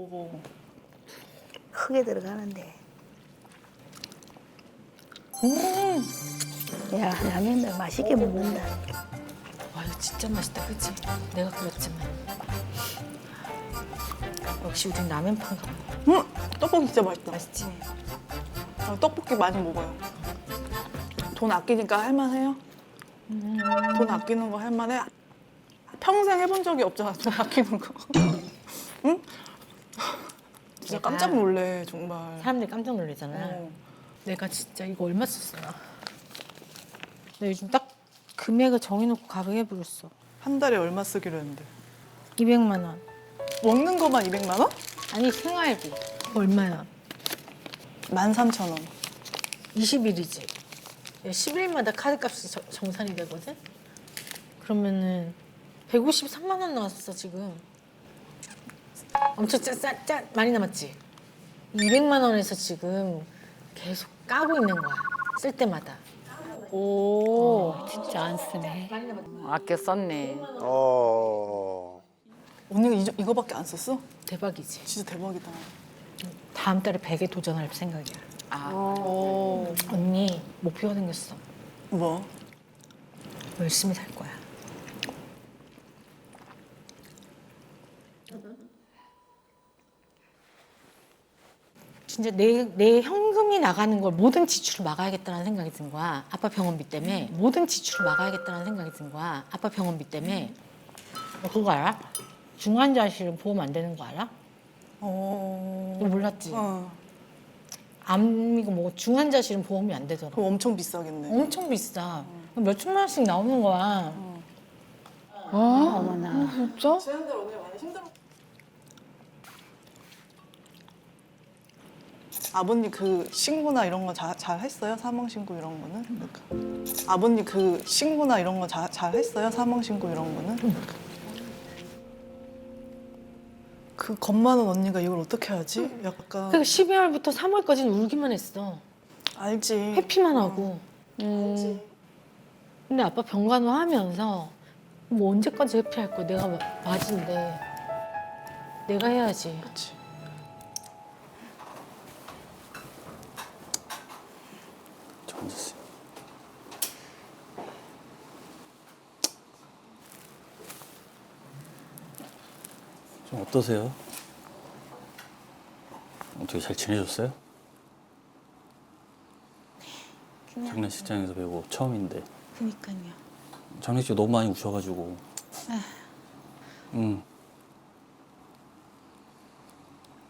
오. 크게 들어가는데. 야, 라면을 맛있게 먹는다. 와 이거 진짜 맛있다, 그치? 내가 끓였지만. 역시 우린 라면파인가 봐. 떡볶이 진짜 맛있다. 맛있지? 아, 떡볶이 많이 먹어요. 돈 아끼니까 할만해요? 돈 아끼는 거 할만해? 평생 해본 적이 없잖아, 돈 아끼는 거. 응? 진짜 내가 깜짝 놀래, 정말. 사람들이 깜짝 놀라잖아. 어. 내가 진짜 이거 얼마 썼어? 나 요즘 딱 금액을 정해놓고 가격해버렸어. 한 달에 얼마 쓰기로 했는데. 200만 원. 먹는 거만 200만 원? 아니 생활비. 얼마야? 13,000원. 20일이지. 10일마다 카드값이 정산이 되거든? 그러면은 153만 원 나왔어 지금. 엄청 많이 남았지? 200만 원에서 지금 계속 까고 있는 거야. 쓸 때마다. 오, 진짜 안 쓰네. 아껴 썼네. 언니가 이거밖에 안 썼어? 대박이지. 진짜 대박이다. 다음 달에 100에 도전할 생각이야. 오. 언니 목표가 생겼어. 뭐? 열심히 살 거야. 진짜 내 현금이 나가는 걸 모든 지출을 막아야겠다는 생각이 든 거야. 아빠 병원비 때문에. 모든 지출을 막아야겠다는 생각이 든 거야. 아빠 병원비 때문에. 너 그거 알아? 중환자실은 보험 안 되는 거 알아? 어. 너 몰랐지? 어. 암이고 뭐 중환자실은 보험이 안 되더라. 그럼 엄청 비싸겠네. 엄청 비싸. 몇 천만 원씩 나오는 거야. 어머나. 진짜? 지난달 언니 많이 힘들어. 아버님 그 신고나 이런 거 잘 했어요? 사망 신고 이런 거는? 그러니까. 아버님 그 신고나 이런 거 잘 했어요? 사망 신고 이런 거는? 그러니까. 그 겁 많은 언니가 이걸 어떻게 하지? 약간 그러니까 12월부터 3월까지는 울기만 했어. 알지. 회피만 하고. 근데 아빠 병간호 하면서 뭐 언제까지 회피할 거야? 내가 맞은데 내가 해야지. 그치. 정졌어요. 좀 어떠세요? 어떻게 잘 지내셨어요? 장례식장에서 뵈고 처음인데 그니까요. 장례식 너무 많이 우셔가지고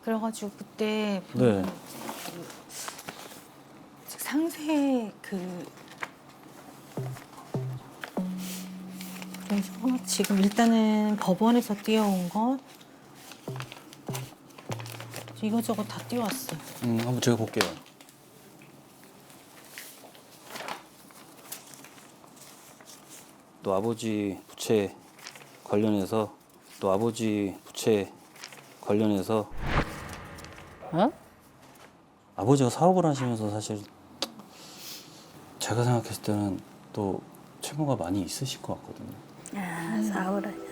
그래가지고 그때 네. 상세 그래서 지금 일단은 법원에서 띄어온 것 이거저거 다 띄워왔어요. 한번 제가 볼게요. 또 아버지 부채 관련해서 어? 아버지가 사업을 하시면서 사실 제가 생각했을 때는 또 채무가 많이 있으실 것 같거든요. 아, 사업을 하자.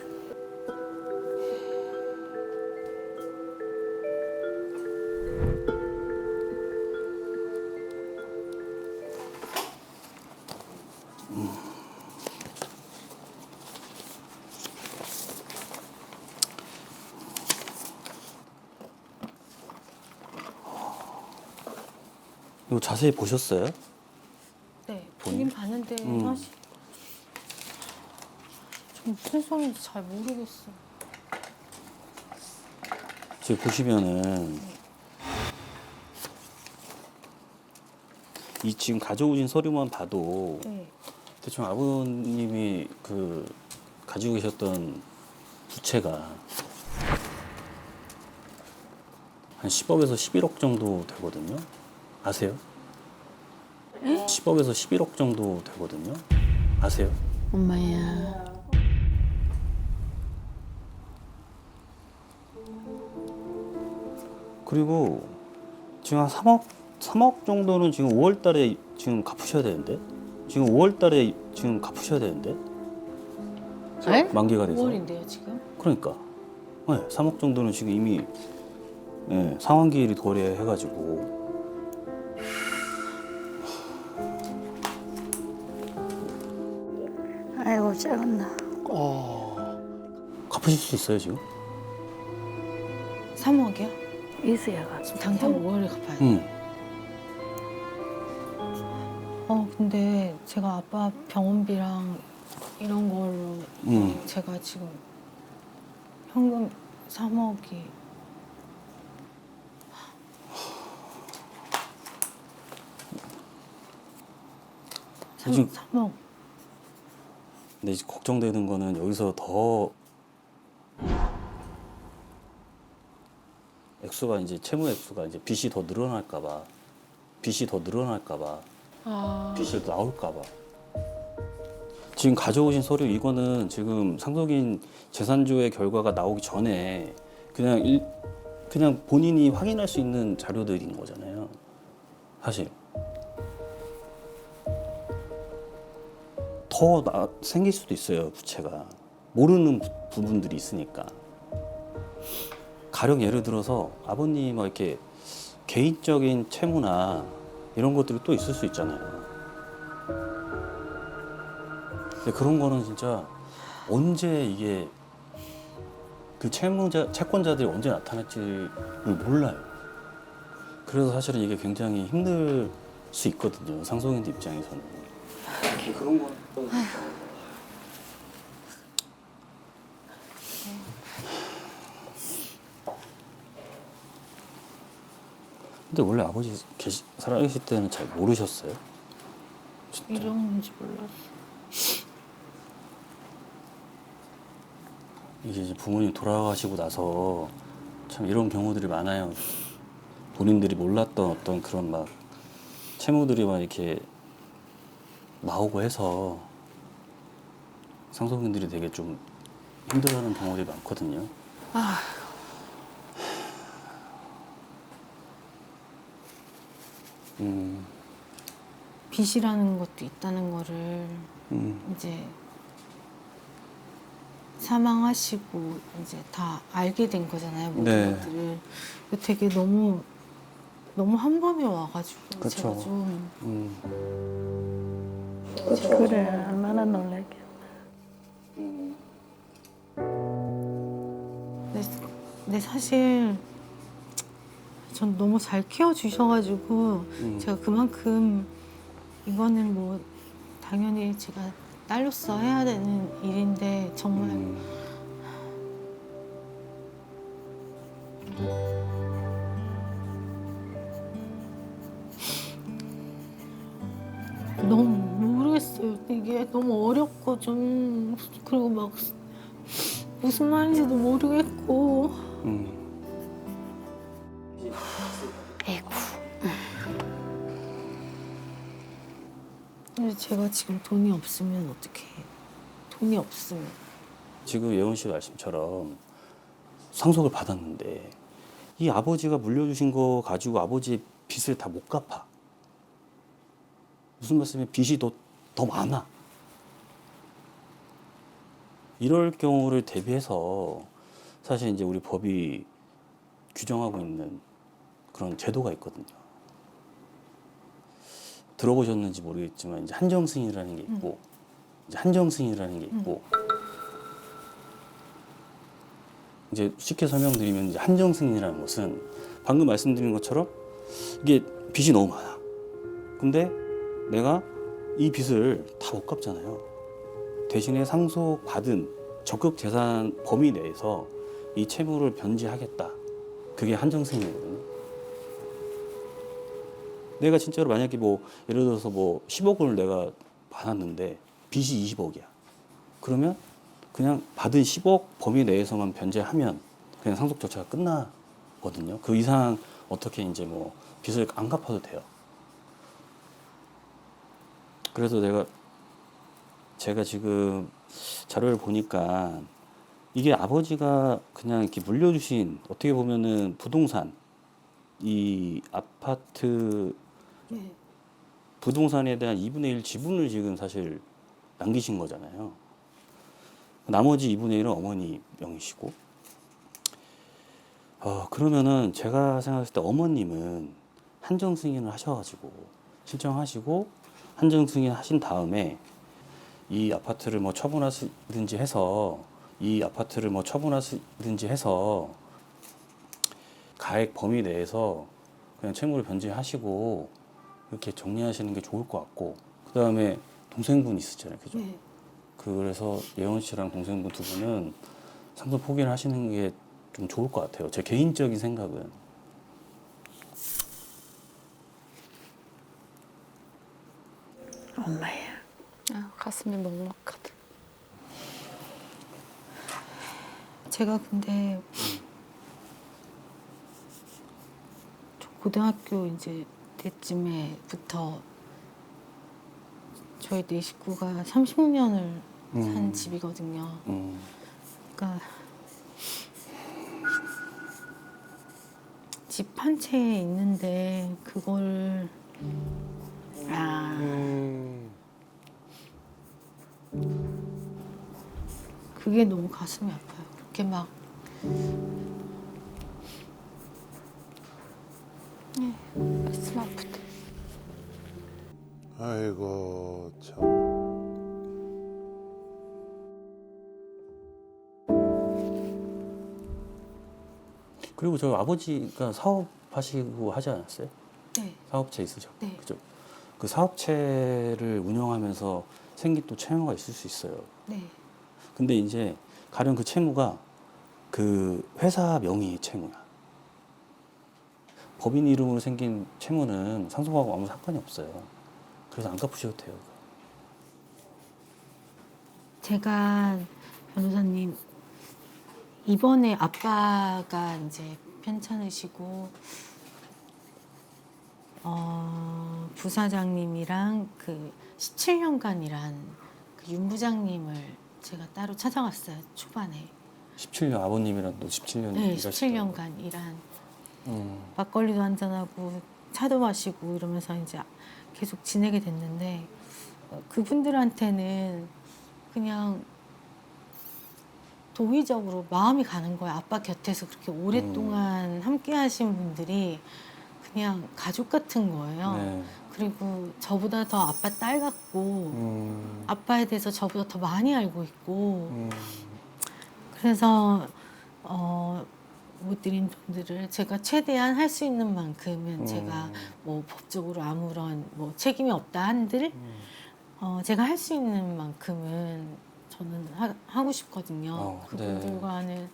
이거 자세히 보셨어요? 네, 보긴 봤는데 사실 좀 무슨 소리인지 잘 모르겠어. 지금 보시면은 이 지금 가져오신 서류만 봐도 네. 대충 아버님이 그 가지고 계셨던 부채가 한 10억에서 11억 정도 되거든요. 아세요? 10억에서 11억 정도 되거든요. 아세요? 엄마야. 그리고 지금 한 3억 정도는 지금 5월 달에 지금 갚으셔야 되는데. 에? 만기가 돼서. 5월인데요 지금? 그러니까. 네, 3억 정도는 지금 이미 예, 상환기일이 도래해가지고 아이고 작았나. 갚으실 수 있어요 지금? 3억이요? 있어야 가. 지금 당장 5월에 갚아야 돼요. 응. 근데 제가 아빠 병원비랑 이런 걸로 응. 제가 지금 현금 3억이 지금- 3억. 근데 이제 걱정되는 거는 여기서 더 액수가 이제 채무 액수가 이제 빚이 더 늘어날까봐 빚이 더 나올까봐 지금 가져오신 서류 이거는 지금 상속인 재산조회 결과가 나오기 전에 그냥 본인이 확인할 수 있는 자료들인 거잖아요 사실 더 생길 수도 있어요 부채가 모르는 부분들이 있으니까 가령 예를 들어서 아버님 막 이렇게 개인적인 채무나 이런 것들이 또 있을 수 있잖아요. 근데 그런 거는 진짜 언제 이게 그 채권자들이 언제 나타날지를 몰라요. 그래서 사실은 이게 굉장히 힘들 수 있거든요. 상속인들 입장에서는. 그런 건 근데 원래 아버지 살아계실 때는 잘 모르셨어요? 진짜? 이러는지 몰랐어. 이게 이제 부모님 돌아가시고 나서 참 이런 경우들이 많아요. 본인들이 몰랐던 어떤 그런 막 채무들이 막 이렇게 나오고 해서 상속인들이 되게 좀 힘들어하는 경우들이 많거든요. 빚이라는 것도 있다는 거를 이제 사망하시고 이제 다 알게 된 거잖아요. 모든 네. 것들을. 되게 너무 한 번에 와가지고 그쵸. 제가 좀 그래 얼마나 놀랐겠나. 근데 사실 전 너무 잘 키워주셔가지고 제가 그만큼 이거는 뭐 당연히 제가 딸로서 해야 되는 일인데 정말 너무 모르겠어요. 이게 너무 어렵고 좀 그리고 막 무슨 말인지도 모르겠고 에이구. 근데 제가 지금 돈이 없으면 어떻게 해요? 돈이 없으면 지금 예원 씨 말씀처럼 상속을 받았는데 이 아버지가 물려주신 거 가지고 아버지의 빚을 다 못 갚아. 무슨 말씀이면 빚이 더 많아. 이럴 경우를 대비해서 사실 이제 우리 법이 규정하고 있는 그런 제도가 있거든요. 들어보셨는지 모르겠지만 이제 한정승이라는 게 있고 이제 한정승이라는 게 있고 이제 쉽게 설명드리면 이제 한정승이라는 것은 방금 말씀드린 것처럼 이게 빚이 너무 많아. 근데 내가 이 빚을 다 못 갚잖아요. 대신에 상속받은 적극 재산 범위 내에서 이 채무를 변제하겠다. 그게 한정승이거든요. 내가 진짜로 만약에 뭐 예를 들어서 뭐 10억을 내가 받았는데 빚이 20억이야. 그러면 그냥 받은 10억 범위 내에서만 변제하면 그냥 상속 절차가 끝나거든요. 그 이상 어떻게 이제 뭐 빚을 안 갚아도 돼요. 그래서 제가 지금 자료를 보니까 이게 아버지가 그냥 이렇게 물려주신 어떻게 보면은 부동산 이 아파트 네. 부동산에 대한 2분의 1 지분을 지금 사실 남기신 거잖아요. 나머지 2분의 1은 어머니 명의시고 그러면은 제가 생각했을 때 어머님은 한정 승인을 하셔가지고 신청하시고 한정 승인 하신 다음에 이 아파트를 뭐 처분하시든지 해서 가액 범위 내에서 그냥 채무를 변제하시고 이렇게 정리하시는 게 좋을 것 같고, 그 다음에 동생분 있으잖아요, 그죠? 네. 그래서 예원 씨랑 동생분 두 분은 상속 포기를 하시는 게 좀 좋을 것 같아요. 제 개인적인 생각은. 엄마야. 아, 가슴이 먹먹하다. 제가 근데 저 고등학교 이제 때쯤에부터 저희 네 식구가 30년을 산 집이거든요. 그러니까 집 한 채에 있는데 그걸 그게 너무 가슴이 아파요. 그렇게 막 가슴 아프다. 아이고 참. 그리고 저 아버지가 사업하시고 하지 않았어요? 네. 사업체 있으셨고, 네. 그죠? 그 사업체를 운영하면서 생긴 또 채무가 있을 수 있어요. 네. 근데 이제 가령 그 채무가 그 회사 명의의 채무야. 법인 이름으로 생긴 채무는 상속하고 아무 상관이 없어요. 그래서 안 갚으셔도 돼요. 제가 변호사님 이번에 아빠가 이제 편찮으시고 부사장님이랑 그 17년간 일한 그 윤 부장님을 제가 따로 찾아갔어요. 초반에. 17년 아버님이랑 또 17년 네, 일하셨다고. 17년간 일한 막걸리도 한잔하고 차도 마시고 이러면서 이제 계속 지내게 됐는데 그분들한테는 그냥 도의적으로 마음이 가는 거예요. 아빠 곁에서 그렇게 오랫동안 함께 하신 분들이 그냥 가족 같은 거예요. 네. 그리고 저보다 더 아빠 딸 같고 아빠에 대해서 저보다 더 많이 알고 있고 그래서 못 드린 돈들을 제가 최대한 할 수 있는 만큼은 제가 뭐 법적으로 아무런 뭐 책임이 없다 한들 제가 할 수 있는 만큼은 저는 하고 싶거든요. 네. 그분들과는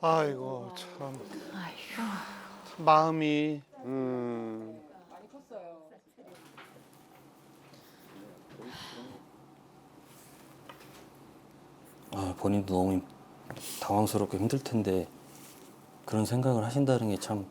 아이고 참. 마음이. 본인도 너무 당황스럽고 힘들 텐데 그런 생각을 하신다는 게 참.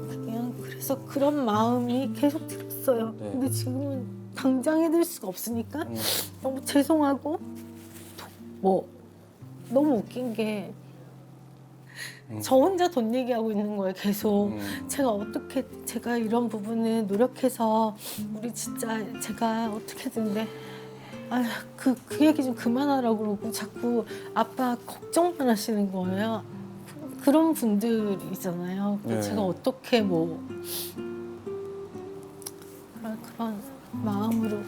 그냥 그래서 그런 마음이 계속 들었어요. 네. 근데 지금은 당장 해드릴 수가 없으니까 너무 죄송하고 뭐 너무 웃긴 게 저 혼자 돈 얘기하고 있는 거예요. 계속 제가 어떻게 제가 이런 부분을 노력해서 우리 진짜 제가 어떻게든 그 얘기 좀 그만하라고 그러고 자꾸 아빠 걱정만 하시는 거예요. 그런 분들이 있잖아요. 네. 제가 어떻게 뭐 그런 마음으로